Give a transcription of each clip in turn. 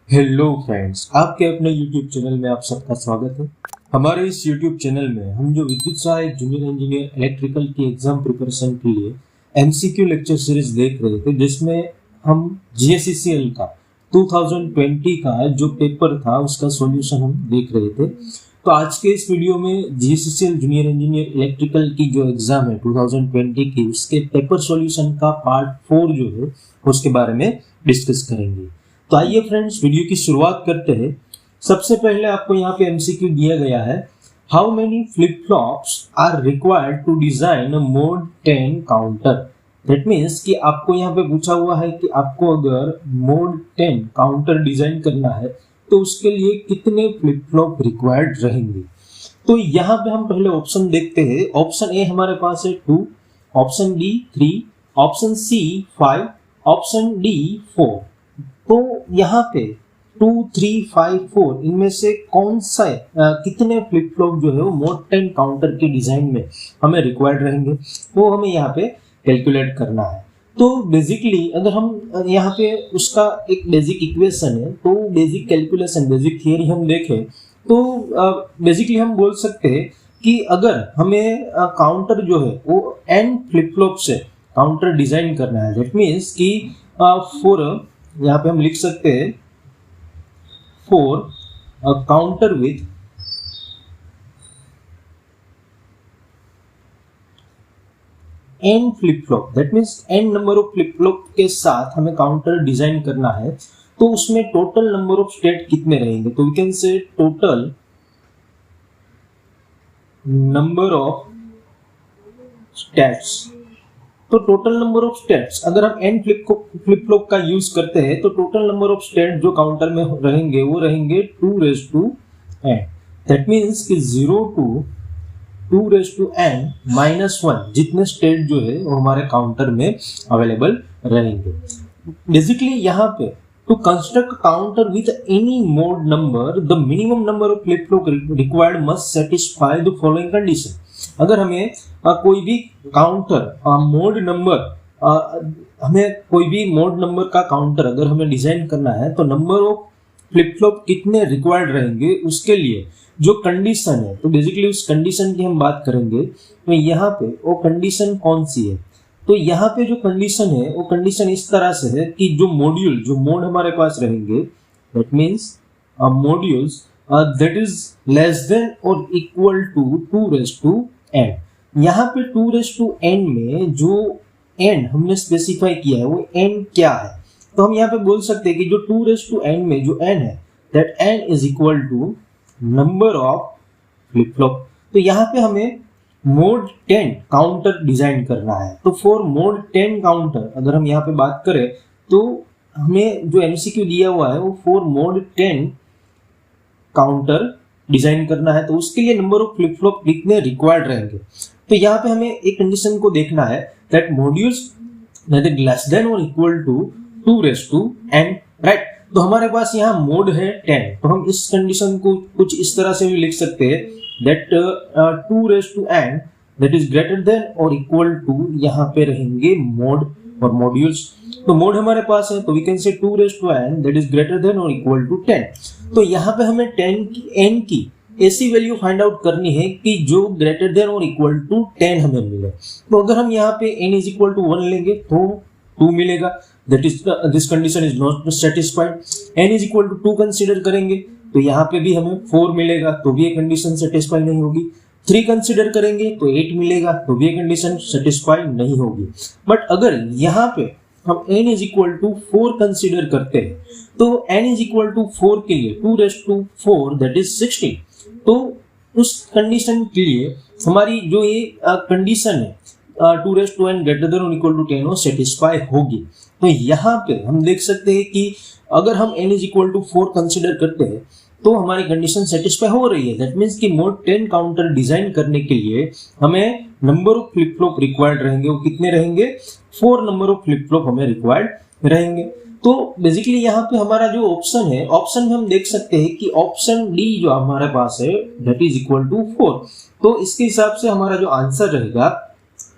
Hello friends, आपके अपने YouTube channel में आप सबका स्वागत है। हमारे इस YouTube चैनल में हम जो विद्युत सहायक जूनियर इंजीनियर इलेक्ट्रिकल की एग्जाम प्रिपरेशन के लिए MCQ लेक्चर सीरीज देख रहे थे, जिसमें हम GSECL का 2020 का जो पेपर था उसका सॉल्यूशन हम देख रहे थे। तो आज के इस वीडियो में GSECL जूनियर इंजीनियर इलेक्ट्रिकल की जो एग्जाम है 2020 की, उसके पेपर सॉल्यूशन का पार्ट 4 जो है उसके बारे में डिस्कस करेंगे। तो आइए फ्रेंड्स, वीडियो की शुरुआत करते हैं। सबसे पहले आपको यहाँ पे MCQ दिया गया है, how many flip flops are required to design a mod 10 counter. That means कि आपको यहाँ पे पूछा हुआ है कि आपको अगर मोड 10 काउंटर डिजाइन करना है तो उसके लिए कितने फ्लिप फ्लॉप रिक्वायर्ड रहेंगे। तो यहाँ पे हम पहले ऑप्शन देखते हैं। ऑप्शन ए हमारे पास है 2, option B 3, option C 5, option D 4। तो यहाँ पे 2, 3, 5, 4 इनमें से कौन सा कितने फ्लिप फ्लॉप जो है वो मोड 10 काउंटर के डिजाइन में हमें रिक्वायर्ड रहेंगे, वो हमें यहाँ पे कैलकुलेट करना है। तो बेसिकली अगर हम यहाँ पे उसका एक बेसिक इक्वेशन है, तो बेसिक कैलकुलेशन, बेसिक थियरी हम देखें तो बेसिकली हम बोल सकते हैं कि अगर हमें काउंटर जो है वो n फ्लिप फ्लॉप से काउंटर डिजाइन करना है, दैट मीन्स कि फॉर यहाँ पे हम लिख सकते हैं for counter with n flip flop, that means n number of flip flop के साथ हमें काउंटर डिजाइन करना है, तो उसमें टोटल नंबर ऑफ स्टेट कितने रहेंगे। तो we can say total number of states. तो टोटल नंबर ऑफ स्टेट्स अगर हम n फ्लिप फ्लॉप का यूज करते हैं तो टोटल नंबर ऑफ स्टेट जो काउंटर में रहेंगे वो रहेंगे 2n। दैट मीन्स कि 0 to 2n -1 जितने स्टेट जो है वो हमारे काउंटर में अवेलेबल रहेंगे। बेसिकली यहाँ पे to construct counter with any mod number the minimum number of flip flop required must satisfy the following condition. अगर हमें कोई भी काउंटर मोड नंबर हमें कोई भी मोड नंबर का काउंटर अगर हमें डिजाइन करना है तो नंबर ऑफ फ्लिप फ्लॉप कितने रिक्वायर्ड रहेंगे उसके लिए जो कंडीशन है, तो बेसिकली उस कंडीशन की हम बात करेंगे। तो यहाँ पे वो कंडीशन कौन सी है, तो यहाँ पे जो कंडीशन है वो कंडीशन इस तरह से है कि जो मॉड्यूल जो मोड हमारे पास रहेंगे, that means modules that is less than और इक्वल टू 2n। यहाँ पे 2n में जो n हमने स्पेसिफाई किया है वो n क्या है, तो हम यहाँ पे बोल सकते हैं कि जो 2n में जो n है that n is equal to number of flip flop. तो यहाँ पे हमें मोड 10 काउंटर डिजाइन करना है। तो फॉर मोड 10 काउंटर अगर हम यहाँ पे बात करें तो हमें जो MCQ दिया हुआ है वो फॉर मोड 10 काउंटर डिजाइन करना है, तो उसके लिए नंबर ऑफ फ्लिप फ्लॉप कितने रिक्वायर्ड रहेंगे। तो यहाँ पे हमें एक कंडीशन को देखना है that modules that is less than और इक्वल टू 2n, राइट। तो हमारे पास यहाँ मोड है 10, तो हम इस कंडीशन को कुछ इस तरह से भी लिख सकते हैं that 2n that is greater than और इक्वल टू, यहाँ पे रहेंगे मोड और मॉड्यूल्स। तो मोड हमारे पास है तो we can say 2n that is greater than और इक्वल टू 10। तो यहाँ पे हमें n की ऐसी वैल्यू फाइंड आउट करनी है कि जो ग्रेटर देन और इक्वल टू 10 हमें मिले। तो अगर हम यहाँ पे n इज इक्वल टू 1 लेंगे तो 2 मिलेगा, that is this condition is not satisfied. n is equal to 2 consider करेंगे तो यहाँ पे भी हमें 4 मिलेगा, तो भी ये कंडीशन सेटिस्फाई नहीं होगी। 3 कंसीडर करेंगे तो 8 मिलेगा, तो भी ये कंडीशन सेटिस्फाई नहीं होगी। बट अगर यहाँ पे हम n is equal to 4 consider करते हैं तो n इज इक्वल टू 4 के लिए 2 दैट इज 16। तो उस कंडीशन के लिए हमारी जो ये कंडीशन है 2n ग्रेटर देन और इक्वल टू 10 वो सेटिस्फाई होगी। तो यहाँ पे हम देख सकते हैं कि अगर हम n is equal to 4 consider करते हैं तो हमारी कंडीशन सेटिस्फाई हो रही है। दैट मीन्स कि मोड 10 काउंटर डिजाइन करने के लिए हमें number of flip flop required रहेंगे, वो कितने रहेंगे, 4 नंबर ऑफ फ्लिप फ्लॉप हमें रिक्वायर्ड रहेंगे। तो बेसिकली यहाँ पे हमारा जो ऑप्शन है, ऑप्शन में हम देख सकते हैं कि ऑप्शन डी जो हमारे पास है दैट इज इक्वल टू 4। तो इसके हिसाब से हमारा जो आंसर रहेगा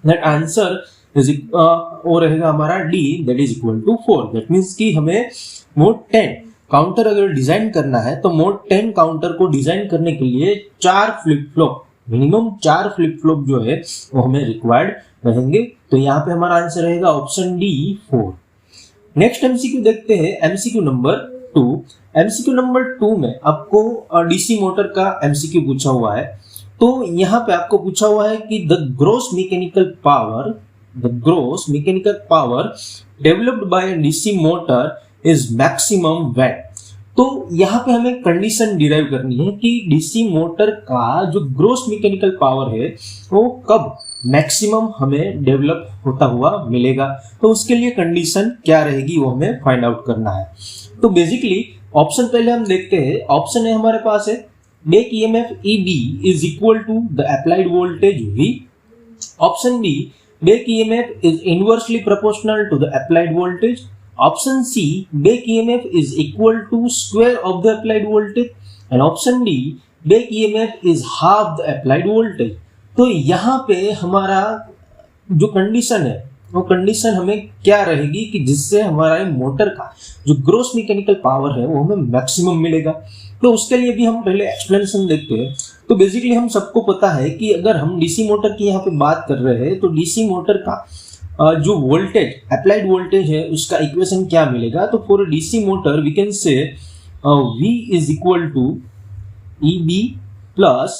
दैट आंसर वो रहेगा हमारा D that is equal to 4। That means कि हमें मोड 10 काउंटर अगर डिजाइन करना है तो मोड 10 काउंटर को डिजाइन करने के लिए 4 flip flop, minimum 4 flip flop जो है वो हमें रिक्वायर्ड रहेंगे। तो यहाँ पे हमारा आंसर रहेगा ऑप्शन डी 4। नेक्स्ट एमसीक्यू देखते हैं, एमसीक्यू नंबर 2। एमसीक्यू नंबर 2 में आपको डीसी मोटर का एमसीक्यू पूछा हुआ है। तो यहाँ पे आपको पूछा हुआ है कि the gross mechanical power developed by DC motor is maximum when. तो यहाँ पे हमें कंडीशन डिराइव करनी है कि डीसी मोटर का जो ग्रॉस मैकेनिकल पावर है वो कब मैक्सिमम हमें डेवलप होता हुआ मिलेगा। तो उसके लिए कंडीशन क्या रहेगी वो हमें फाइंड आउट करना है। तो बेसिकली ऑप्शन पहले हम देखते हैं। ऑप्शन है हमारे पास है back EMF EB is equal to the applied voltage V. Option B back EMF is inversely proportional to the applied voltage. Option C, back EMF is equal to square of the applied voltage, and option D, back EMF is half the applied voltage। तो यहाँ पे हमारा जो condition है वो condition हमें क्या रहेगी कि जिससे हमारा मोटर का जो ग्रॉस मैकेनिकल पावर है वो हमें मैक्सिमम मिलेगा। तो उसके लिए भी हम पहले एक्सप्लेनेशन देखते हैं। तो बेसिकली हम सबको पता है कि अगर हम डीसी मोटर की यहाँ पे बात कर रहे हैं तो डीसी मोटर का जो वोल्टेज अप्लाइड वोल्टेज है उसका इक्वेशन क्या मिलेगा। तो for DC motor we can say V is equal to EB plus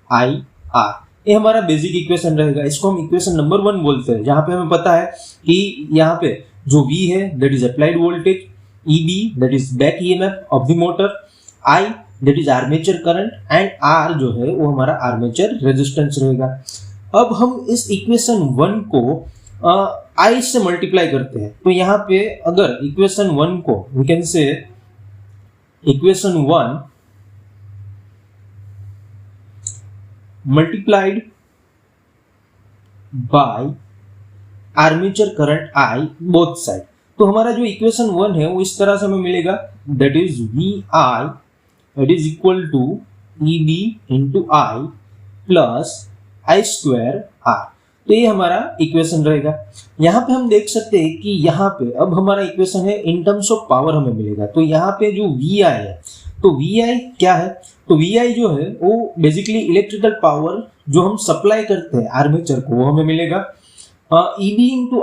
IR। ये हमारा बेसिक इक्वेशन रहेगा। इसको हम इक्वेशन नंबर 1 बोलते हैं, जहां पे हमें पता है कि यहाँ पे जो V है that is applied voltage, EB that is back EMF of the motor, I that is armature current and R जो है वो हमारा आर्मेचर रेजिस्टेंस रहेगा। अब हम इस इक्वेशन 1 को I से मल्टीप्लाई करते हैं। तो यहाँ पे अगर इक्वेशन 1 को we can say equation 1 multiplied by armature current I both side. तो हमारा जो इक्वेशन 1 है वो इस तरह से हमें मिलेगा, that is VI that is equal to EB into I plus I square R। तो ये हमारा इक्वेशन रहेगा। यहाँ पे हम देख सकते हैं कि यहाँ पे अब हमारा इक्वेशन है इन टर्म्स ऑफ पावर हमें मिलेगा। तो यहाँ पे जो VI है, तो VI क्या है, तो VI जो है वो बेसिकली इलेक्ट्रिकल पावर जो हम सप्लाई करते हैं आर्मेचर को वो हमें मिलेगा। EB इंटू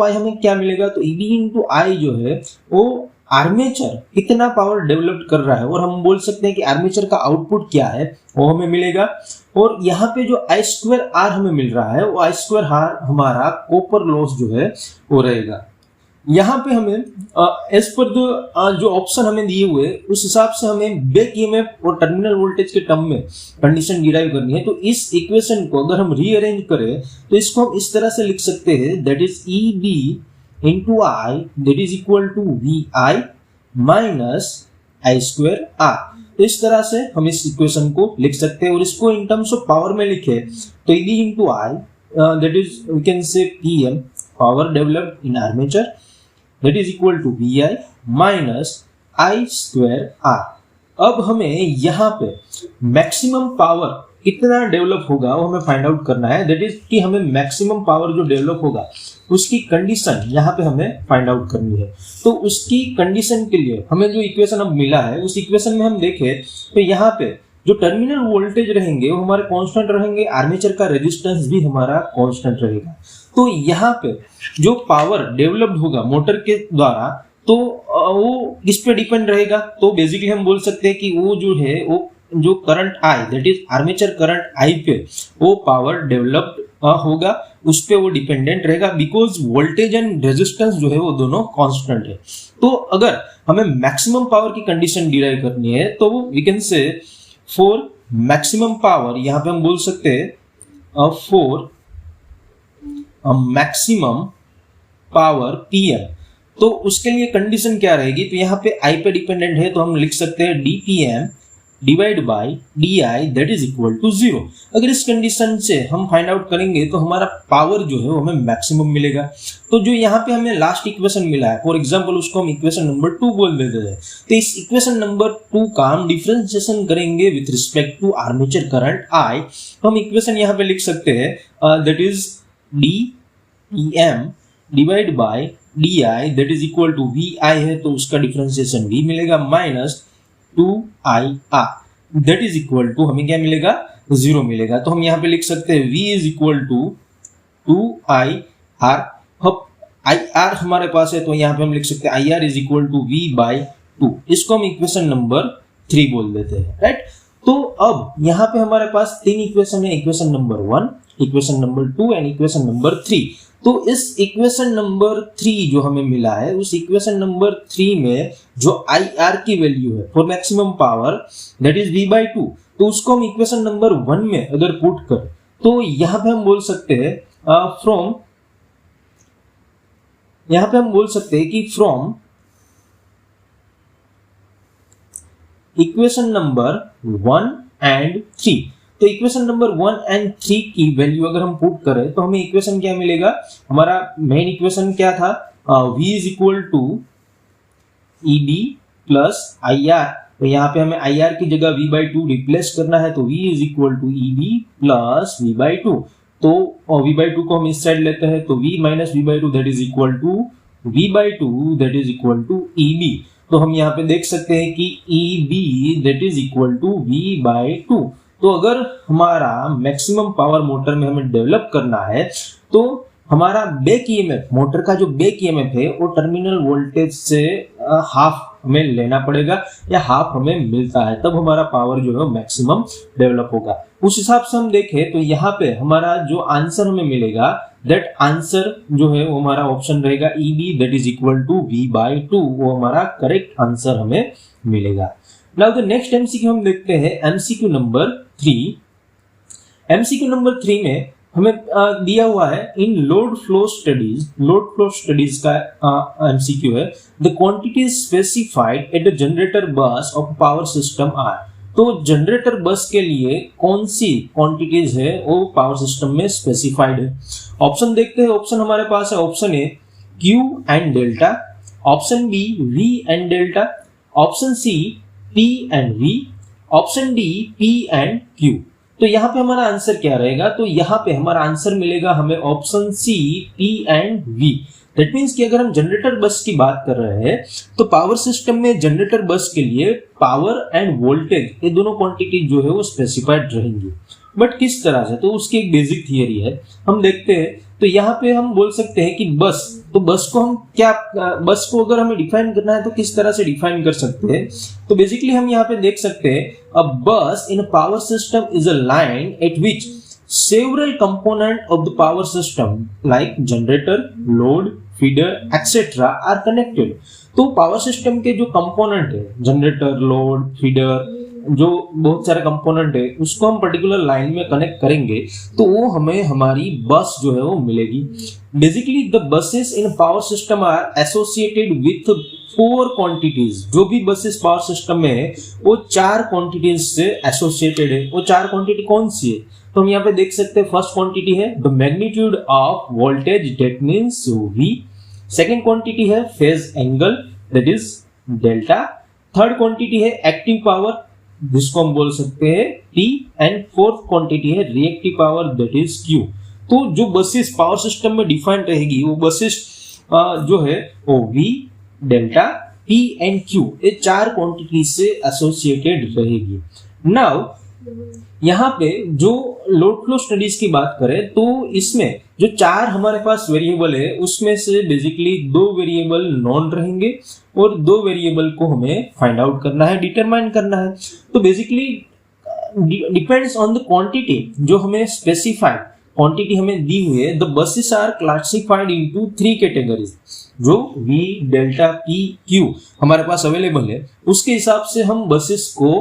I हमें क्या मिलेगा, तो EB इंटू I जो है वो आर्मेचर कितना पावर डेवलप कर रहा है और हम बोल सकते हैं कि आर्मेचर का आउटपुट क्या है वो हमें मिलेगा। और यहाँ पे जो I स्क्वायर R हमें मिल रहा है वो I स्क्वायर R हमारा कॉपर लॉस जो है वो रहेगा। यहाँ पे हमें एज पर जो ऑप्शन हमें दिए हुए उस हिसाब से हमें बैक ईएमएफ और टर्मिनल वोल्टेज के टर्म में कंडीशन डिराइव करनी है। तो इस इक्वेशन को अगर हम रीअरेंज करें तो इसको हम इस तरह से लिख सकते हैं, that is EB into I that is equal to VI minus I square R। तो इस तरह से हम इस इक्वेशन को लिख सकते हैं और इसको इन टर्म्स ऑफ पावर में लिखे तो EB into I that is we can say PM power developed in armature that is equal to VI minus I square R। अब हमें यहाँ पे मैक्सिमम पावर कितना डेवलप होगा वो हमें फाइंड आउट करना है। दैट इज कि हमें मैक्सिमम पावर जो डेवलप होगा उसकी कंडीशन यहाँ पे हमें फाइंड आउट करनी है। तो उसकी कंडीशन के लिए हमें जो इक्वेशन अब मिला है उस इक्वेशन में हम देखें तो यहाँ पे जो टर्मिनल वोल्टेज रहेंगे वो हमारे कांस्टेंट रहेंगे, आर्मेचर का रेजिस्टेंस भी हमारा कांस्टेंट रहेगा। तो यहाँ पे जो पावर डेवलप्ड होगा मोटर के द्वारा तो वो किस पे डिपेंड रहेगा, तो बेसिकली हम बोल सकते हैं कि वो जो है वो जो current I that is armature current I पे वो पावर डेवलप्ड होगा, उस पे वो डिपेंडेंट रहेगा बिकॉज वोल्टेज एंड रेजिस्टेंस जो है वो दोनों कांस्टेंट है। तो अगर हमें मैक्सिमम पावर की कंडीशन डिराइव करनी है तो we can say for maximum power, यहाँ पे हम बोल सकते हैं फॉर मैक्सिमम पावर PM। तो उसके लिए कंडीशन क्या रहेगी, तो यहाँ पे I पे डिपेंडेंट है तो हम लिख सकते हैं dPm divide by DI that is equal to 0। अगर इस कंडीशन से हम फाइंड आउट करेंगे तो हमारा पावर जो है वो हमें मैक्सिमम मिलेगा। तो जो यहाँ पे हमें लास्ट इक्वेशन मिला है फॉर एग्जांपल उसको हम इक्वेशन नंबर 2 बोल देते हैं। तो इस इक्वेशन नंबर 2 का हम डिफरेंशिएशन करेंगे with respect to armature current I। तो हम इक्वेशन यहाँ पे लिख सकते हैं that is dPm divide by D I that is equal to V I है तो उसका डिफरेंशिएशन वी मिलेगा minus 2IR that is equal to हमें क्या मिलेगा 0 मिलेगा। तो हम यहाँ पे लिख सकते हैं v is equal to 2IR। अब IR हमारे पास है तो यहाँ पे हम लिख सकते हैं IR is equal to v by 2। इसको हम इक्वेशन नंबर 3 बोल देते हैं, राइट। तो अब यहाँ पे हमारे पास 3 इक्वेशन है, equation number 1, equation number 2 and equation number 3। तो इस इक्वेशन नंबर 3 जो हमें मिला है उस इक्वेशन नंबर 3 में जो IR की वैल्यू है for maximum power that is v by 2, तो उसको हम इक्वेशन नंबर 1 में अगर पुट करें तो यहाँ पे हम बोल सकते हैं फ्रॉम इक्वेशन नंबर 1 एंड 3। तो इक्वेशन नंबर 1 एंड 3 की वैल्यू अगर हम पुट करें तो हमें इक्वेशन क्या मिलेगा, हमारा मेन इक्वेशन क्या था, v is equal to EB plus IR। तो यहाँ पे हमें IR की जगह v बाई 2 रिप्लेस करना है तो v is equal to EB plus v by 2। तो v बाई 2 को हम इस साइड लेते हैं तो v minus v by 2 that is equal to v by 2 that is equal to EB। तो हम यहाँ पे देख सकते हैं कि EB that is equal to v by 2। तो अगर हमारा मैक्सिमम पावर मोटर में हमें डेवलप करना है तो हमारा बैक ईएमएफ, मोटर का जो बैक ईएमएफ है वो टर्मिनल वोल्टेज से हाफ हमें लेना पड़ेगा या हाफ हमें मिलता है, तब हमारा पावर जो है मैक्सिमम डेवलप होगा। उस हिसाब से हम देखें तो यहाँ पे हमारा जो आंसर हमें मिलेगा दैट आंसर जो है वो हमारा ऑप्शन रहेगा EB that is equal to v by 2, वो हमारा करेक्ट आंसर हमें मिलेगा। नाउ द नेक्स्ट MCQ हम देखते हैं MCQ नंबर 3। MCQ नंबर 3 में हमें दिया हुआ है इन लोड फ्लो स्टडीज का MCQ है, the quantities specified at the generator bus of power system are. तो जनरेटर बस के लिए कौन सी क्वांटिटीज है वो पावर सिस्टम में स्पेसिफाइड है। ऑप्शन देखते हैं, ऑप्शन हमारे पास है, option A Q and delta, option B V and delta, option C P and V, option D P and Q। तो यहाँ पे हमारा आंसर क्या रहेगा, तो यहाँ पे हमारा आंसर मिलेगा हमें option C P and V। That means कि अगर हम जनरेटर बस की बात कर रहे हैं तो पावर सिस्टम में जनरेटर बस के लिए पावर एंड वोल्टेज ये दोनों क्वांटिटी जो है वो स्पेसिफाइड रहेंगी। बट किस तरह से, तो उसकी एक बेसिक थियरी है, हम देखते हैं। तो यहाँ पे हम बोल सकते हैं कि बस, तो बस को हम क्या, बस को अगर हमें डिफाइन करना है तो किस तरह से डिफाइन कर सकते हैं। तो बेसिकली हम यहाँ पे देख सकते हैं a bus in a power system is a line at which several component of the power system like generator, load, feeder, etc. are connected। तो पावर सिस्टम के जो कंपोनेंट है, जनरेटर, लोड, फीडर, जो बहुत सारे कंपोनेंट है उसको हम पर्टिकुलर लाइन में कनेक्ट करेंगे तो वो हमें हमारी बस जो है वो मिलेगी। Basically the buses in power system are associated with 4 quantities. जो भी बसेस पावर सिस्टम में है वो 4 क्वांटिटीज से एसोसिएटेड है। वो 4 क्वांटिटी कौन सी है, तो हम यहाँ पे देख सकते हैं फर्स्ट क्वांटिटी है the magnitude of voltage that means V, second quantity है phase angle that is delta, third quantity है एक्टिव पावर जिसको हम बोल सकते हैं T, एंड फोर्थ क्वांटिटी है reactive power that is Q। तो जो बसेस पावर सिस्टम में डिफाइंड रहेगी वो बसेस जो है वो V, delta, P and Q ये 4 क्वांटिटी से एसोसिएटेड रहेगी। नाउ यहाँ पे जो लोड फ्लो स्टडीज की बात करें तो इसमें जो 4 हमारे पास वेरिएबल है उसमें से बेसिकली 2 वेरिएबल नॉन रहेंगे और 2 वेरिएबल को हमें फाइंड आउट करना है, डिटरमाइन करना है। तो basically depends on the quantity जो हमें स्पेसिफाइड क्वांटिटी हमें दी हुई है। The buses are classified into 3 categories. जो V, डेल्टा, P, Q हमारे पास अवेलेबल है उसके हिसाब से हम बसेस को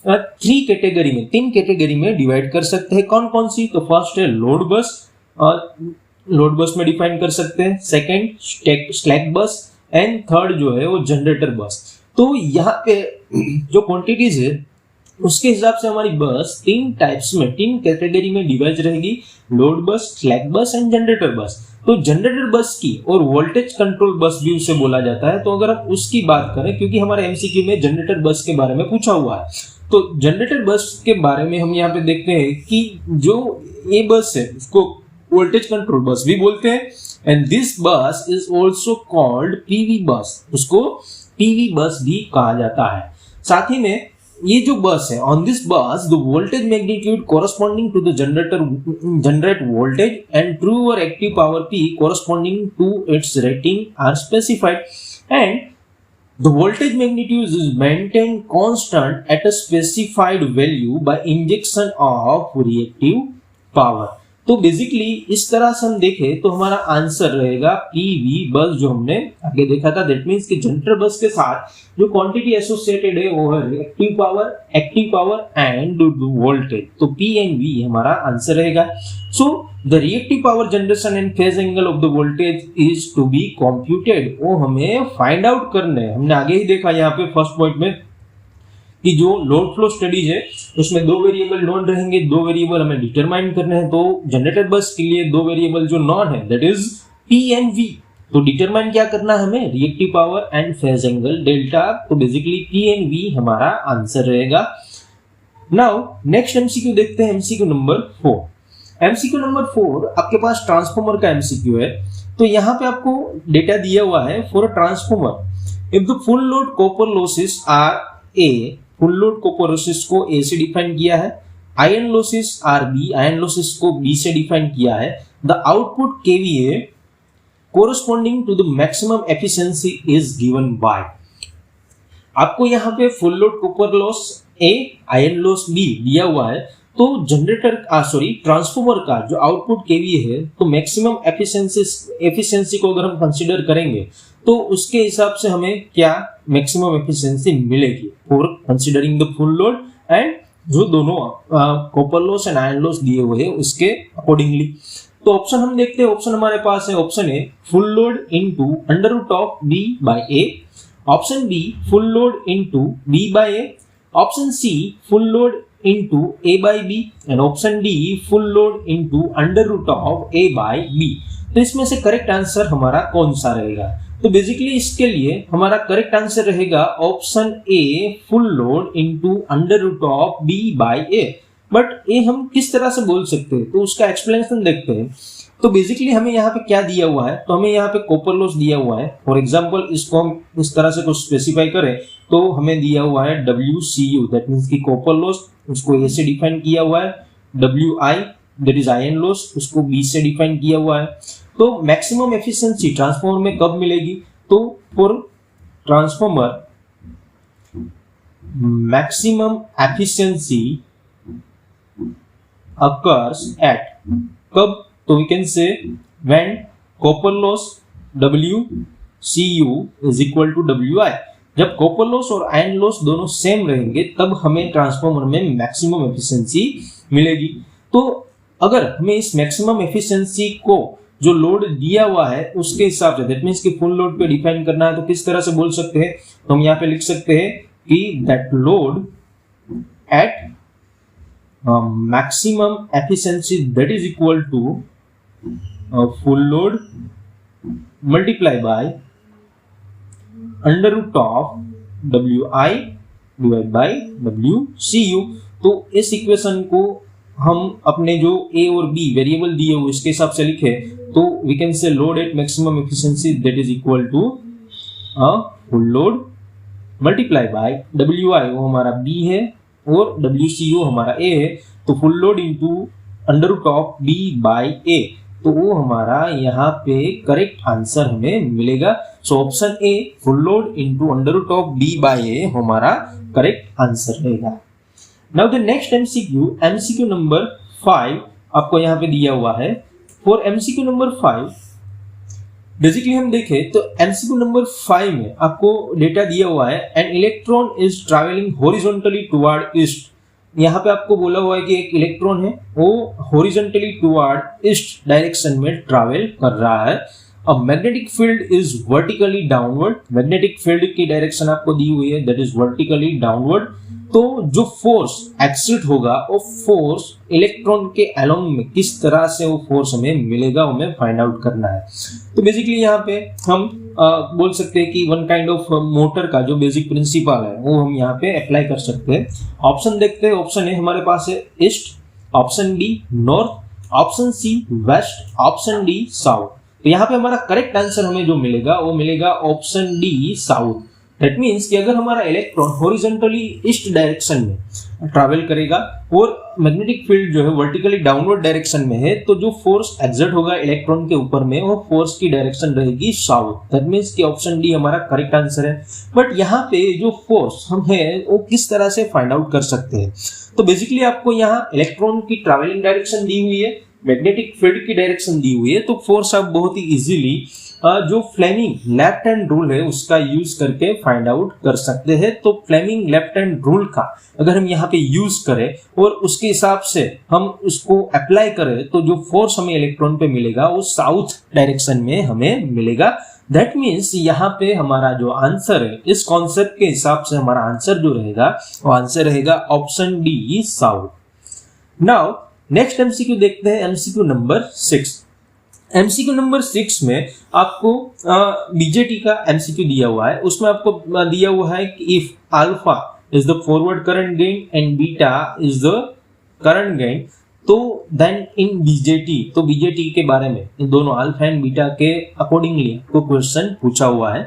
3 कैटेगरी में, 3 कैटेगरी में डिवाइड कर सकते हैं। कौन कौन सी, तो फर्स्ट है लोड बस, लोड बस में डिफाइन कर सकते हैं, सेकंड स्लैक बस एंड थर्ड जो है वो जनरेटर बस। तो यहाँ पे जो क्वांटिटीज है उसके हिसाब से हमारी बस 3 टाइप्स में, 3 कैटेगरी में डिवाइड रहेगी, लोड बस, स्लैक बस एंड जनरेटर बस। तो जनरेटर बस की और वोल्टेज कंट्रोल बस भी उसे बोला जाता है। तो अगर हम उसकी बात करें, क्योंकि हमारे एमसीक्यू में जनरेटर बस के बारे में पूछा हुआ है, तो जनरेटर बस के बारे में हम यहाँ पे देखते हैं कि जो ये बस है उसको वोल्टेज कंट्रोल बस भी बोलते हैं एंड दिस बस इज ऑल्सो कॉल्ड पीवी बस, उसको पीवी बस भी कहा जाता है। साथ ही में ये जो बस है, on this bus the voltage magnitude corresponding to the generate voltage and true और active power P corresponding to its rating are specified and the voltage magnitude is maintained constant at a specified value by injection of reactive power। तो basically इस तरह से हम देखें तो हमारा answer रहेगा पीवी बस, जो हमने आगे देखा था। दैट मींस कि जनरेटर बस के साथ जो क्वांटिटी एसोसिएटेड है वो है रिएक्टिव पावर एंड वोल्टेज। तो पी एंड वी हमारा आंसर रहेगा। So the reactive power generation and phase angle of the voltage is to be computed, वो हमें फाइंड आउट करना है। हमने आगे ही देखा यहाँ पे फर्स्ट पॉइंट में कि जो लोड फ्लो स्टडीज है उसमें दो वेरिएबल नॉन रहेंगे, दो वेरिएबल हमें डिटरमाइन करने हैं। तो जनरेटर बस के लिए दो वेरिएबल जो नॉन है that is P and V. तो डिटरमाइन क्या करना है हमें, reactive power and phase angle delta. तो बेसिकली पी एंड वी हमारा आंसर रहेगा। नाउ नेक्स्ट एमसीक्यू देखते हैं, एमसीक्यू नंबर 4। एमसीक्यू नंबर 4 आपके पास ट्रांसफॉर्मर का एमसीक्यू है। तो यहाँ पे आपको डेटा दिया हुआ है for a transformer if the full load copper losses are A, full load copper losses को ए से डिफाइन किया है, iron losses are B, iron losses को बी से डिफाइन किया है। The output KVA corresponding to the maximum efficiency is given by. आपको यहाँ पे full load copper loss A, iron loss B दिया हुआ है। तो जनरेटर ट्रांसफॉर्मर का जो आउटपुट केवीए है, तो मैक्सिमम एफिशिएंसी को अगर हम कंसीडर करेंगे तो उसके हिसाब से हमें क्या मैक्सिमम एफिशिएंसी मिलेगी for considering the full load and जो दोनों copper loss and iron loss दिए हुए हैं उसके अकॉर्डिंगली। तो ऑप्शन हम देखते हैं, ऑप्शन हमारे पास है option A full load into under root of B by A, option B full load into B by A, option C full load into A by B and option D full load into under root of A by B. तो इसमें से correct answer हमारा कौन सा रहेगा? तो basically इसके लिए हमारा करेक्ट आंसर रहेगा option A full load into under root of B by A. But ये हम किस तरह से बोल सकते हैं, तो उसका एक्सप्लेनेशन देखते हैं। तो बेसिकली हमें यहाँ पे क्या दिया हुआ है, तो हमें यहाँ पे कॉपर लॉस दिया हुआ है। फॉर एग्जांपल इसको हम इस तरह से कुछ स्पेसिफाई करें तो हमें दिया हुआ है WCU, दैट मींस की कॉपर लॉस, उसको ए से डिफाइन किया हुआ है। WI that is iron loss, उसको बी से डिफाइन किया हुआ है। तो मैक्सिमम एफिशिएंसी ट्रांसफॉर्मर में कब मिलेगी, तो for transformer maximum efficiency occurs at कब, तो we can say when copper loss WCU is equal to WI। जब कॉपर लॉस और आयरन लॉस दोनों सेम रहेंगे तब हमें ट्रांसफॉर्मर में मैक्सिमम एफिशिएंसी मिलेगी। तो अगर हमें इस मैक्सिमम एफिशिएंसी को जो लोड दिया हुआ है उसके हिसाब से, दैट मींस कि फुल लोड पे डिफाइन करना है, तो किस तरह से बोल सकते हैं, तो हम यहाँ पे लिख सकते हैं कि that load at maximum efficiency that is equal to full load multiply by under root of WI divided by WCU। तो इस इक्वेशन को हम अपने जो A और B वेरिएबल दिए हुए इसके हिसाब से लिखे तो we can say load at maximum efficiency that is equal to full load multiply by WI, वो हमारा B है और WCU हमारा A है। तो full load into under root of B by A, तो वो हमारा यहाँ पे करेक्ट आंसर हमें मिलेगा। So option A full load into under root of B by A हमारा करेक्ट आंसर रहेगा। Now the next MCQ number 5 आपको यहाँ पे दिया हुआ है। फॉर एमसीक्यू नंबर 5 बेसिकली हम देखें तो एमसीक्यू नंबर 5 में आपको डेटा दिया हुआ है an electron is travelling horizontally toward east. यहाँ पे आपको बोला हुआ है कि एक इलेक्ट्रॉन है वो हॉरिजॉन्टली टुवर्ड ईस्ट डायरेक्शन में ट्रैवल कर रहा है। अब magnetic field is vertically downward, magnetic field की डायरेक्शन आपको दी हुई है दैट इज वर्टिकली डाउनवर्ड। तो जो फोर्स एक्सिट होगा वो फोर्स इलेक्ट्रॉन के अलोंग में किस तरह से वो फोर्स हमें मिलेगा हमें फाइंड आउट करना है। तो बेसिकली यहाँ पे हम बोल सकते हैं कि वन काइंड ऑफ मोटर का जो बेसिक प्रिंसिपल है वो हम यहाँ पे अप्लाई कर सकते हैं। ऑप्शन देखते हैं, ऑप्शन ए हमारे पास है east, option B north, option C west, option D south. तो यहाँ पे हमारा करेक्ट आंसर हमें जो मिलेगा वो मिलेगा option D south. That means कि अगर हमारा इलेक्ट्रॉन हॉरिजॉन्टली ईस्ट डायरेक्शन में ट्रैवल करेगा और मैग्नेटिक फील्ड जो है वर्टिकली डाउनवर्ड डायरेक्शन में है, तो जो फोर्स एक्सर्ट होगा इलेक्ट्रॉन के ऊपर में वो फोर्स की डायरेक्शन रहेगी साउथ। दैट मीन्स कि ऑप्शन डी हमारा करेक्ट आंसर है। बट यहाँ पे जो फोर्स हम है वो किस तरह से फाइंड आउट कर सकते हैं? तो बेसिकली आपको यहाँ इलेक्ट्रॉन की ट्रैवलिंग डायरेक्शन दी हुई है, मैग्नेटिक फील्ड की डायरेक्शन दी हुई है, तो फोर्स आप बहुत ही इजीली जो फ्लेमिंग लेफ्ट हैंड रूल है उसका यूज करके फाइंड आउट कर सकते हैं। तो फ्लेमिंग लेफ्ट हैंड रूल का अगर हम यहाँ पे यूज करें और उसके हिसाब से हम उसको अप्लाई करें तो जो फोर्स हमें इलेक्ट्रॉन पे मिलेगा वो साउथ डायरेक्शन में हमें मिलेगा। दैट मीन्स यहाँ पे हमारा जो आंसर है इस कॉन्सेप्ट के हिसाब से हमारा आंसर जो रहेगा वो आंसर रहेगा option D south. Now next MCQ देखते हैं, एमसीक्यू नंबर 6। एमसीक्यू नंबर 6 में आपको बीजेटी का एमसीक्यू दिया हुआ है। उसमें आपको दिया हुआ है कि if alpha is the forward current gain and beta is the current gain, तो देन इन बीजेटी, तो बीजेटी के बारे में इन दोनों अल्फा एंड बीटा के अकॉर्डिंगली आपको क्वेश्चन पूछा हुआ है।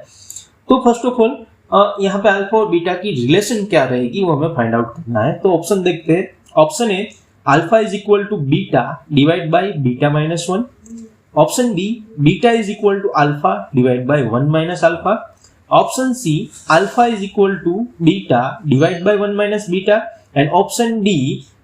तो फर्स्ट ऑफ ऑल यहाँ पे अल्फा और बीटा की रिलेशन क्या रहेगी वो हमें फाइंड आउट करना है। तो ऑप्शन देखते हैं। Option A alpha is equal to beta divide by beta minus 1। Option B, beta is equal to alpha divided by 1 minus alpha. Option C, alpha is equal to beta divided by 1 minus beta. And option D,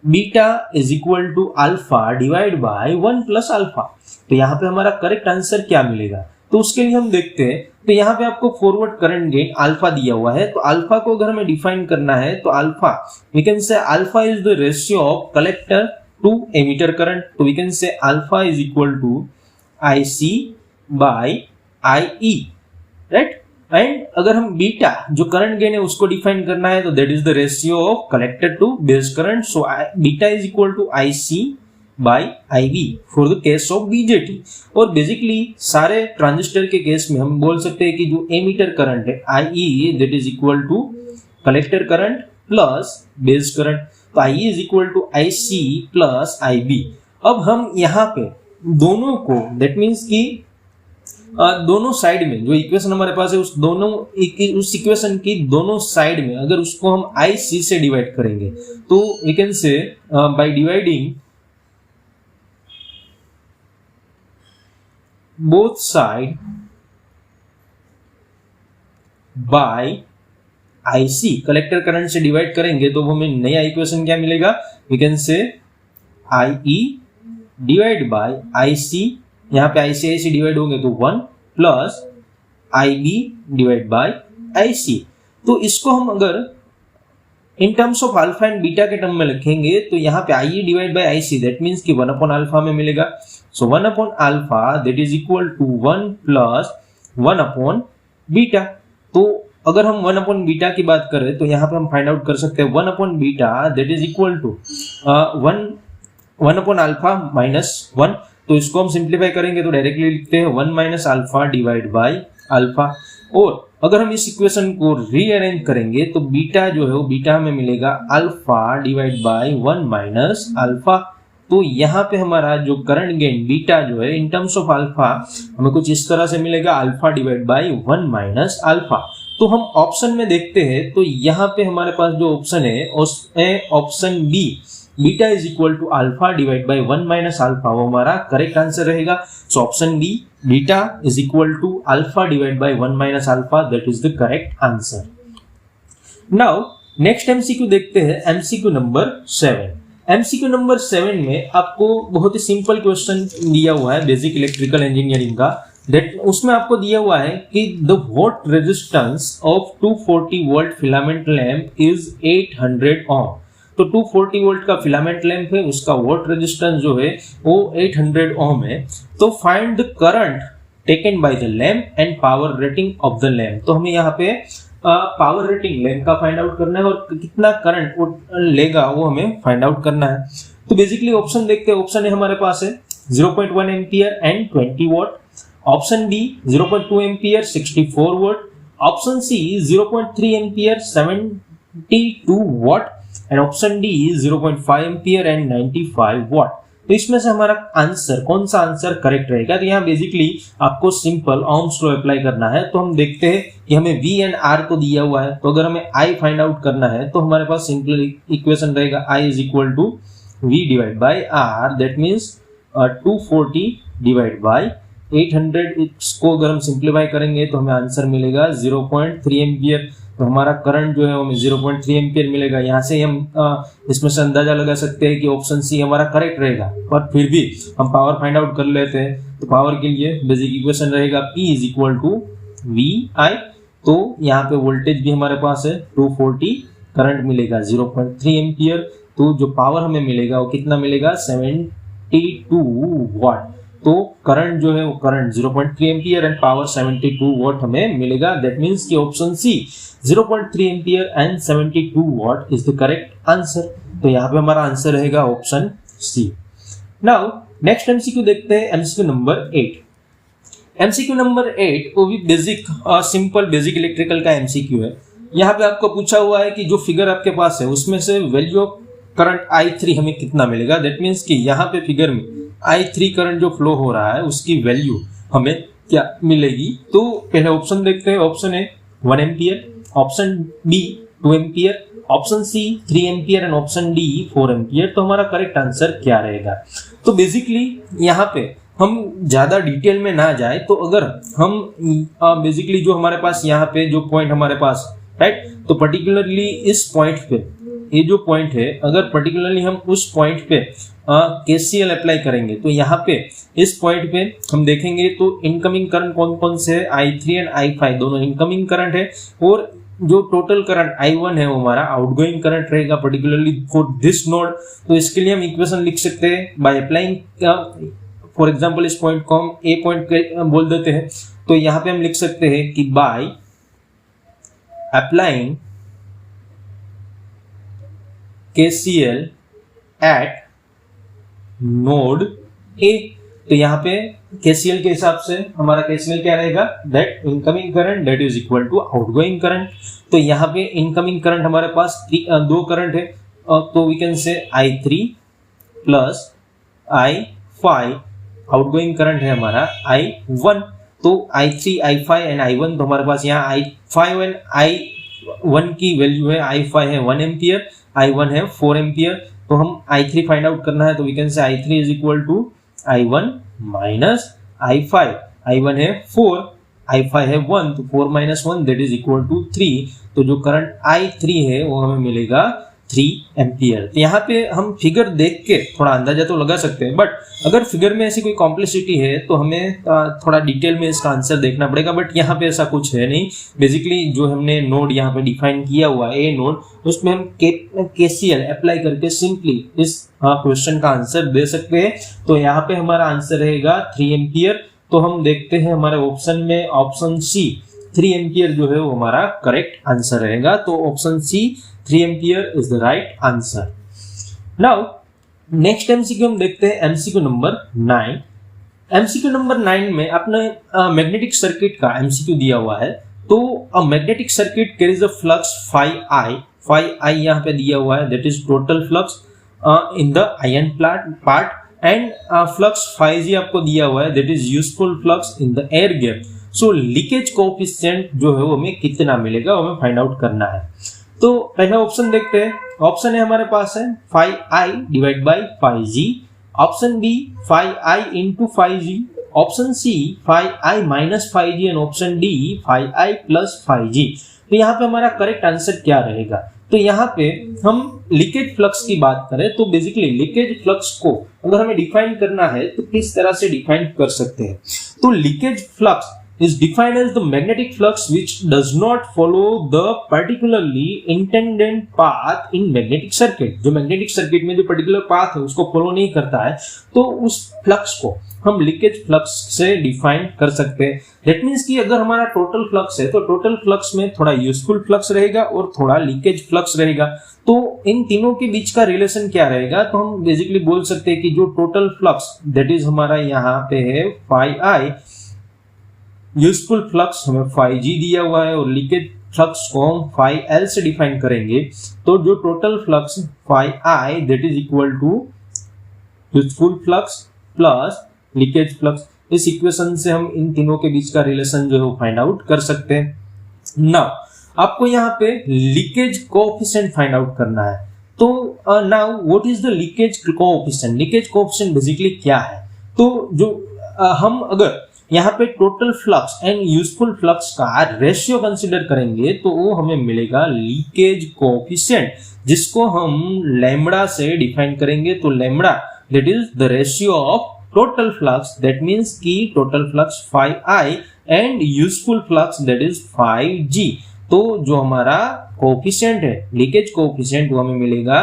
beta is equal to alpha divided by 1 plus alpha. तो यहाँ पे हमारा correct answer क्या मिलेगा? तो उसके लिए हम देखते हैं। तो यहाँ पे आपको फॉरवर्ड करंट गेन अल्फा दिया हुआ है। तो अल्फा को अगर हमें डिफाइन करना है तो alpha we can say alpha is the ratio of collector to emitter current. तो we can say alpha is equal to IC by IE, right. And अगर हम बीटा जो करंट गेन है उसको डिफाइन करना है तो that is the ratio of collector to base current. So beta is equal to IC by IB for the case of BJT. और basically सारे ट्रांजिस्टर के केस में हम बोल सकते हैं कि जो एमीटर करंट है IE that is equal to collector current plus base current. तो IE is equal to IC plus IB। अब हम यहाँ पे दोनों को दैट मीन्स कि दोनों साइड में जो इक्वेशन हमारे पास है उस इक्वेशन की दोनों साइड में अगर उसको हम IC से डिवाइड करेंगे तो we can say by dividing both side by IC, collector current से डिवाइड करेंगे तो हमें नया इक्वेशन क्या मिलेगा? We can say IE divide by IC, यहाँ पे IC डिवाइड होंगे तो 1 plus IB divide by IC। तो इसको हम अगर in terms of alpha and beta के टर्म में लिखेंगे तो यहाँ पे IE divide by IC that means कि 1 अपॉन अल्फा में मिलेगा। So 1 upon alpha that is equal to 1 plus 1 upon beta. तो अगर हम 1 अपॉन बीटा की बात करें तो यहाँ पे हम फाइंड आउट कर सकते हैं 1 upon beta that is equal to 1 upon alpha minus 1। तो इसको हम सिंप्लीफाई करेंगे तो डायरेक्टली लिखते हैं 1 minus alpha divide by alpha. और अगर हम इस इक्वेशन को रीअरेंज करेंगे तो बीटा जो है वो बीटा हमें मिलेगा alpha divide by 1 minus alpha. तो यहाँ पे हमारा जो करंट गेन बीटा जो है इन टर्म्स ऑफ अल्फा हमें कुछ इस तरह से मिलेगा alpha divide by 1 minus alpha. तो हम ऑप्शन में देखते हैं तो यहाँ पे हमारे पास जो ऑप्शन है उसमें option B beta is equal to alpha divide by 1 minus alpha वो हमारा करेक्ट आंसर रहेगा। So option B beta is equal to alpha divide by 1 minus alpha that is the correct answer. Now next MCQ देखते हैं, MCQ number 7। MCQ number 7 में आपको बहुत ही simple question दिया हुआ है बेसिक इलेक्ट्रिकल इंजीनियरिंग का। दैट उसमें आपको दिया हुआ है कि the what resistance of 240 volt filament lamp is 800 ओम। तो 240 वोल्ट का फिलामेंट लैंप है, उसका वोल्ट रेजिस्टेंस जो है वो 800 ओम है। तो find the current taken by the lamp and power rating of the lamp. तो हमें यहाँ पे पावर रेटिंग लैंप का फाइंड आउट करना है और कितना करंट वो लेगा वो हमें फाइंड आउट करना है। तो बेसिकली ऑप्शन देखते हैं। ऑप्शन है हमारे पास है 0.1 ampere and 20 volt. Option B 0.2 ampere 64 volt. Option C 0.3 ampere 72 volt and option D 0.5 ampere and 95 watt. तो इसमें से हमारा आंसर कौन सा आंसर करेक्ट रहेगा? तो यहाँ बेसिकली आपको सिंपल ओम्स लॉ अप्लाई करना है। तो हम देखते हैं कि हमें V एंड R को दिया हुआ है, तो अगर हमें I फाइंड आउट करना है तो हमारे पास सिंपल इक्वेशन रहेगा I is equal to V divide by R, that means 240 divide by 800। इसको अगर हम सिंप्लीफाई करेंगे तो हमें आंसर मिलेगा 0.3 एम्पियर। तो हमारा करंट जो है हमें 0.3 एम्पियर मिलेगा। यहाँ से हम इसमें से अंदाजा लगा सकते हैं कि ऑप्शन सी हमारा करेक्ट रहेगा, पर फिर भी हम पावर फाइंड आउट कर लेते हैं। तो पावर के लिए बेसिक इक्वेशन रहेगा P is equal to VI। तो यहाँ पे वोल्टेज भी हमारे पास है 240, करंट मिलेगा 0.3 एम्पियर। तो जो पावर हमें मिलेगा वो कितना मिलेगा? 72 वाट। तो करंट जो है वो current 0.3 ampere and power 72 watt हमें मिलेगा। दैट मीन्स कि option C 0.3 ampere and 72 watt is the correct answer. तो यहाँ पे हमारा आंसर रहेगा option C. Now next MCQ देखते हैं, एमसीक्यू नंबर 8। एमसीक्यू नंबर 8 वो भी बेसिक सिंपल बेसिक इलेक्ट्रिकल का एमसीक्यू है। यहाँ पे आपको पूछा हुआ है कि जो फिगर आपके पास है उसमें से वैल्यू ऑफ करंट I3 हमें कितना मिलेगा। दैट मीन्स कि यहाँ पे फिगर में I3 करंट जो फ्लो हो रहा है उसकी वैल्यू हमें क्या मिलेगी। तो पहले ऑप्शन देखते हैं। Option A 1 ampere, option B 2 ampere, option C 3 ampere and option D 4 ampere. तो हमारा करेक्ट आंसर क्या रहेगा? तो बेसिकली यहाँ पे हम ज्यादा डिटेल में ना जाए तो अगर हम बेसिकली जो हमारे पास यहाँ पे जो पॉइंट हमारे पास राइट, तो पर्टिकुलरली इस पॉइंट पे ये जो पॉइंट है, अगर पर्टिकुलरली हम उस पॉइंट पे KCL अप्लाई करेंगे तो यहाँ पे इस पॉइंट पे हम देखेंगे तो इनकमिंग करंट कौन कौन से है? I3 एंड I5 दोनों इनकमिंग करंट है, और जो टोटल करंट I1 है वो हमारा आउटगोइंग करंट रहेगा पर्टिकुलरली फॉर दिस नोड। तो इसके लिए हम इक्वेशन लिख सकते हैं बाय अप्लाइंग, फॉर एग्जांपल इस पॉइंट को हम ए पॉइंट बोल देते हैं। तो यहाँ पे हम लिख सकते हैं कि by applying KCL eight node A. तो यहाँ पे KCL के हिसाब से हमारा KCL क्या रहेगा? That incoming current that is equal to outgoing current. तो यहाँ पे इनकमिंग करंट हमारे पास दो करंट है, तो वी कैन से I3 plus I5, outgoing current है हमारा I1। तो I3, I5 एंड I1, तो हमारे पास यहाँ I5 एंड I1 की वैल्यू है, I5 है 1 एम्पियर, I1 है 4 एम्पियर। तो हम I3 फाइंड आउट करना है, तो वी कैन से I3 is equal to I1 minus I5। I1 है 4, I5 है 1, तो 4 minus 1 that is equal to 3। तो जो करंट I3 है वो हमें मिलेगा 3 एम्पियर। तो यहाँ पे हम फिगर देख के थोड़ा अंदाजा तो लगा सकते हैं, बट अगर फिगर में ऐसी कोई कॉम्प्लेक्सिटी है तो हमें थोड़ा डिटेल में इसका आंसर देखना पड़ेगा। बट यहाँ पे ऐसा कुछ है नहीं। बेसिकली जो हमने नोड यहाँ पे डिफाइन किया हुआ है ए नोड, उसमें हम KCL अप्लाई करके सिंपली इस क्वेश्चन का आंसर दे सकते हैं। तो यहाँ पे हमारा आंसर रहेगा 3 एम्पियर। तो हम देखते हैं हमारे ऑप्शन में ऑप्शन सी 3 एम्पियर जो है वो हमारा करेक्ट आंसर रहेगा। तो option C 3 ampere is the right answer. Now next MCQ हम देखते हैं, एमसीक्यू नंबर 9। एमसीक्यू नंबर 9 में अपने मैग्नेटिक सर्किट का एमसीक्यू दिया हुआ है। तो a magnetic circuit carries a flux phi यहाँ पे दिया हुआ है, that is total flux in the ion part and flux phi आपको दिया हुआ है, that is useful flux in the air gap. So leakage coefficient जो है वो हमें कितना मिलेगा वो हमें फाइंड आउट करना है। तो पहला ऑप्शन देखते हैं। ऑप्शन है हमारे पास है phi I divide by phi g, option B phi I into phi g, option C phi I minus phi g and option D phi I plus phi g। तो यहाँ पे हमारा करेक्ट आंसर क्या रहेगा? तो यहाँ पे हम लीकेज फ्लक्स की बात करें तो बेसिकली लीकेज फ्लक्स को अगर हमें डिफाइन करना है तो किस तरह से डिफाइन कर सकते हैं? तो leakage flux is defined as the magnetic flux which does not follow the particularly intended path in magnetic circuit। जो मैग्नेटिक सर्किट में जो पर्टिकुलर पाथ है उसको फॉलो नहीं करता है, तो उस फ्लक्स को हम लीकेज फ्लक्स से डिफाइन कर सकते हैं। दैट मीन्स कि अगर हमारा टोटल फ्लक्स है तो टोटल फ्लक्स में थोड़ा यूजफुल फ्लक्स रहेगा और थोड़ा लीकेज फ्लक्स रहेगा। तो इन तीनों के बीच का रिलेशन क्या रहेगा? तो हम बेसिकली बोल सकते हैं कि जो टोटल फ्लक्स दैट इज हमारा यहाँ पे है phi I, यूजफुल फ्लक्स हमें phi g दिया हुआ है और लीकेज फ्लक्स को हम phi L से डिफाइन करेंगे। तो जो total flux phi I that is equal to useful flux plus leakage flux. इस इक्वेशन से हम इन तीनों के बीच का रिलेशन जो है वो फाइंड आउट कर सकते हैं। नाउ आपको यहाँ पे लीकेज कोएफिशिएंट फाइंड आउट करना है। तो now what is the leakage coefficient? Leakage coefficient basically क्या है? तो जो हम अगर यहाँ पे total flux and useful flux का रेशियो कंसीडर करेंगे तो वो हमें मिलेगा लीकेज कोएफिशिएंट, जिसको हम लैम्बडा से डिफाइन करेंगे। तो lambda that is the ratio of total flux, that means की total flux phi I and useful flux that is phi G। तो जो हमारा कोएफिशिएंट है लीकेज कोएफिशिएंट वो हमें मिलेगा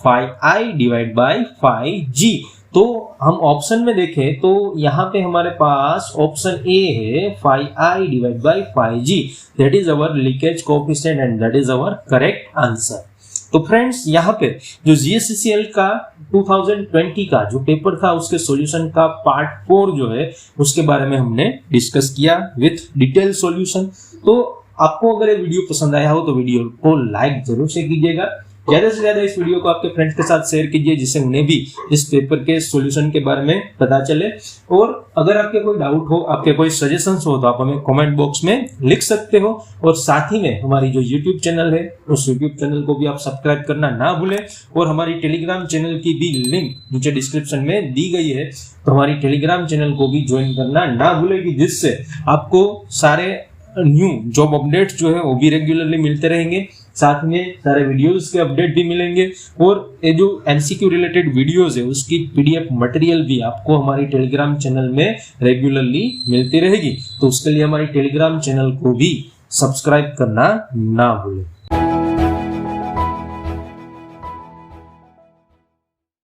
phi I divide by phi G। तो हम ऑप्शन में देखें तो यहाँ पे हमारे पास ऑप्शन ए है phi I divide by phi G, that is our leakage coefficient and that is our correct answer. तो फ्रेंड्स यहाँ पे जो GSCCL का 2020 का जो पेपर था उसके सॉल्यूशन का पार्ट 4 जो है उसके बारे में हमने डिस्कस किया विथ डिटेल सॉल्यूशन। तो आपको अगर ये वीडियो पसंद आया हो तो वीडियो को लाइक जरूर से कीजिएगा, ज्यादा से ज्यादा इस वीडियो को आपके फ्रेंड्स के साथ शेयर कीजिए जिससे उन्हें भी इस पेपर के सॉल्यूशन के बारे में पता चले। और अगर आपके कोई डाउट हो, आपके कोई सजेशंस हो तो आप हमें कमेंट बॉक्स में लिख सकते हो। और साथ ही में हमारी जो यूट्यूब चैनल है उस यूट्यूब चैनल को भी आप सब्सक्राइब करना ना भूलें। और हमारी टेलीग्राम चैनल की भी लिंक नीचे डिस्क्रिप्शन में दी गई है, तो हमारी टेलीग्राम चैनल को भी ज्वाइन करना ना भूलेगी, जिससे आपको सारे न्यू जॉब अपडेट्स जो है वो भी रेगुलरली मिलते रहेंगे, साथ में सारे वीडियोस के अपडेट भी मिलेंगे। और ये जो एमसीक्यू रिलेटेड वीडियोस है उसकी पीडीएफ मटेरियल भी आपको हमारी टेलीग्राम चैनल में रेगुलरली मिलती रहेगी। तो उसके लिए हमारी टेलीग्राम चैनल को भी सब्सक्राइब करना ना भूलें।